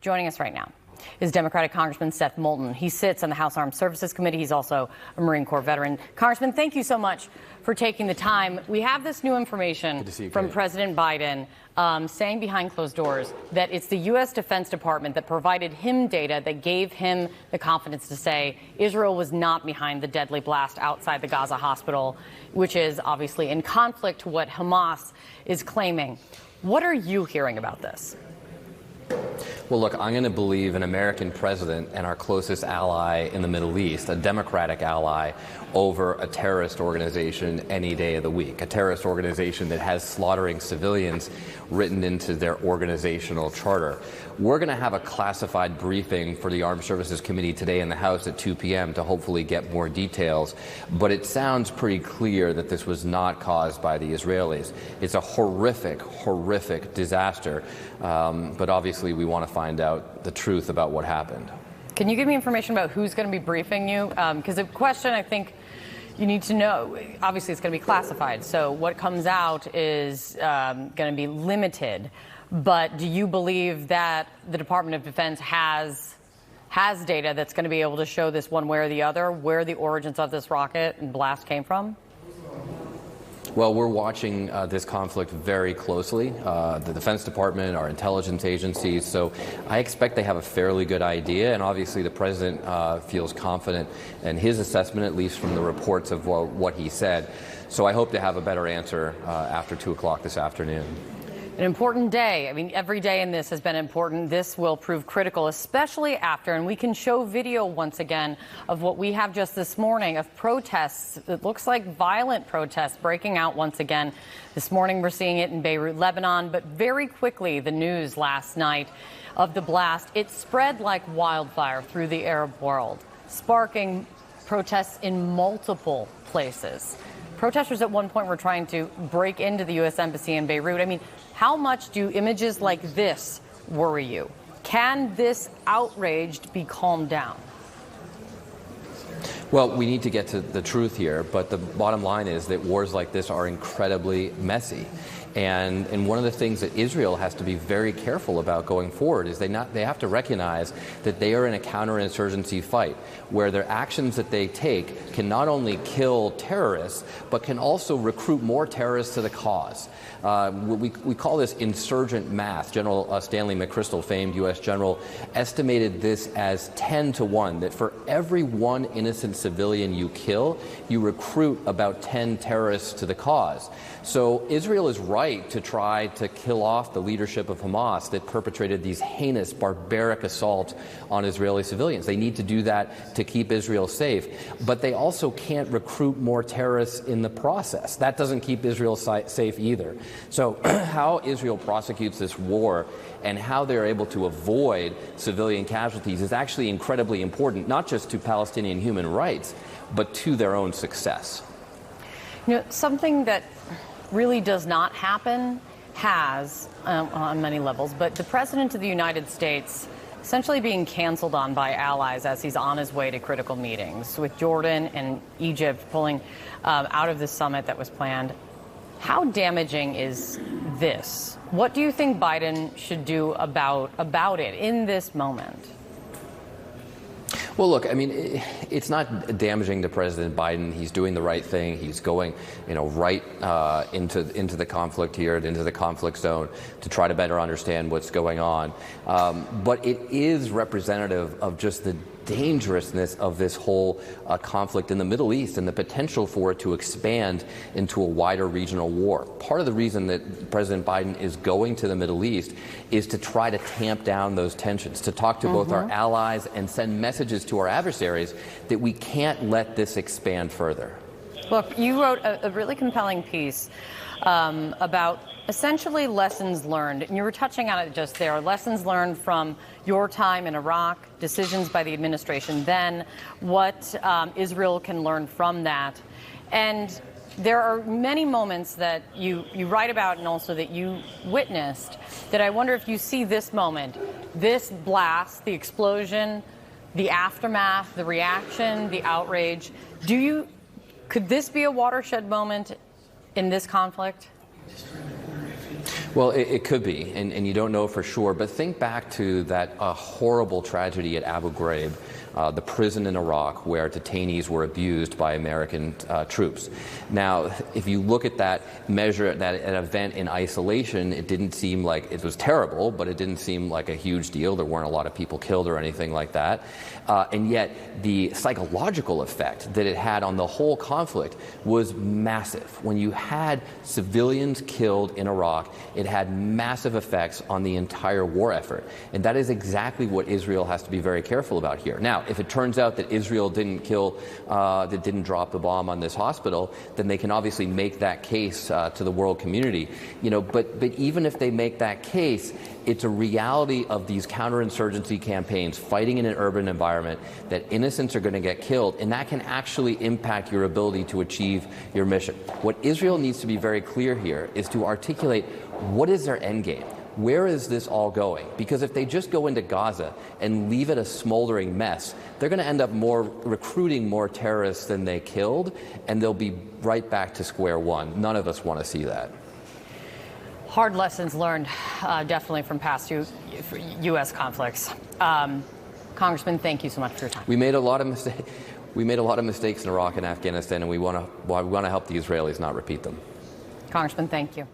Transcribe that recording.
Joining us right now is Democratic Congressman Seth Moulton. He sits on the House Armed Services Committee. He's also a Marine Corps veteran. Congressman, thank you so much for taking the time. We have this new information from President Biden saying behind closed doors that it's the U.S. Defense Department that provided him data that gave him the confidence to say Israel was not behind the deadly blast outside the Gaza hospital, which is obviously in conflict to what Hamas is claiming. What are you hearing about this? Well, look, I'm going to believe an American president and our closest ally in the Middle East, a Democratic ally, over a terrorist organization any day of the week, a terrorist organization that has slaughtering civilians written into their organizational charter. We're going to have a classified briefing for the Armed Services Committee today in the House at 2 p.m. to hopefully get more details. But it sounds pretty clear that this was not caused by the Israelis. It's a horrific, horrific disaster. But obviously, we want to find out the truth about what happened. Can you give me information about who's going to be briefing you? Because the question I think you need to know, obviously it's going to be classified, so what comes out is going to be limited. But do you believe that the Department of Defense has data that's going to be able to show this one way or the other, where the origins of this rocket and blast came from? Well, we're watching this conflict very closely, the Defense Department, our intelligence agencies, so I expect they have a fairly good idea, and obviously the President feels confident in his assessment, at least from the reports of what he said. So I hope to have a better answer after 2 o'clock this afternoon. An important day. I mean, every day in this has been important. This will prove critical, especially after, and we can show video once again of what we have just this morning of protests. It looks like violent protests breaking out once again. This morning we're seeing it in Beirut, Lebanon, but very quickly the news last night of the blast, it spread like wildfire through the Arab world, sparking protests in multiple places. Protesters at one point were trying to break into the U.S. Embassy in Beirut. I mean, how much do images like this worry you? Can this outrage be calmed down? Well, we need to get to the truth here, but the bottom line is that wars like this are incredibly messy. And one of the things that Israel has to be very careful about going forward is they have to recognize that they are in a counterinsurgency fight where their actions that they take can not only kill terrorists, but can also recruit more terrorists to the cause. We call this insurgent math. General Stanley McChrystal, famed U.S. general, estimated this as 10 to 1, that for every one innocent civilian you kill, you recruit about 10 terrorists to the cause. So Israel is right to try to kill off the leadership of Hamas that perpetrated these heinous, barbaric assaults on Israeli civilians. They need to do that to keep Israel safe. But they also can't recruit more terrorists in the process. That doesn't keep Israel safe either. So how Israel prosecutes this war and how they're able to avoid civilian casualties is actually incredibly important, not just to Palestinian human rights, but to their own success. You know, something that really does not happen has on many levels, but the President of the United States essentially being canceled on by allies as he's on his way to critical meetings with Jordan and Egypt pulling out of the summit that was planned. How damaging is this? What do you think Biden should do about it in this moment? Well, look, I mean, it's not damaging to President Biden. He's doing the right thing. He's going, right into the conflict here, into the conflict zone to try to better understand what's going on. But it is representative of just the dangerousness of this whole conflict in the Middle East and the potential for it to expand into a wider regional war. Part of the reason that President Biden is going to the Middle East is to try to tamp down those tensions, to talk to both our allies and send messages to our adversaries that we can't let this expand further. Look, you wrote a really compelling piece about essentially lessons learned, and you were touching on it just there, lessons learned from your time in Iraq, decisions by the administration then, what Israel can learn from that. And there are many moments that you write about and also that you witnessed that I wonder if you see this moment, this blast, the explosion, the aftermath, the reaction, the outrage. Could this be a watershed moment in this conflict? Well, it could be, and you don't know for sure. But think back to that horrible tragedy at Abu Ghraib, the prison in Iraq where detainees were abused by American troops. Now, if you look at that measure, an event in isolation, it didn't seem like it was terrible, but it didn't seem like a huge deal. There weren't a lot of people killed or anything like that. And yet, the psychological effect that it had on the whole conflict was massive. When you had civilians killed in Iraq, it had massive effects on the entire war effort. And that is exactly what Israel has to be very careful about here. Now, if it turns out that Israel didn't drop the bomb on this hospital, then they can obviously make that case to the world community. But even if they make that case, it's a reality of these counterinsurgency campaigns, fighting in an urban environment, that innocents are going to get killed, and that can actually impact your ability to achieve your mission. What Israel needs to be very clear here is to articulate what is their end game. Where is this all going? Because if they just go into Gaza and leave it a smoldering mess, they're going to end up recruiting more terrorists than they killed, and they'll be right back to square one. None of us want to see that. Hard lessons learned, definitely, from past U.S. conflicts. Congressman, thank you so much for your time. We made a lot of mistakes. We made a lot of mistakes in Iraq and Afghanistan, and we want to help the Israelis not repeat them. Congressman, thank you.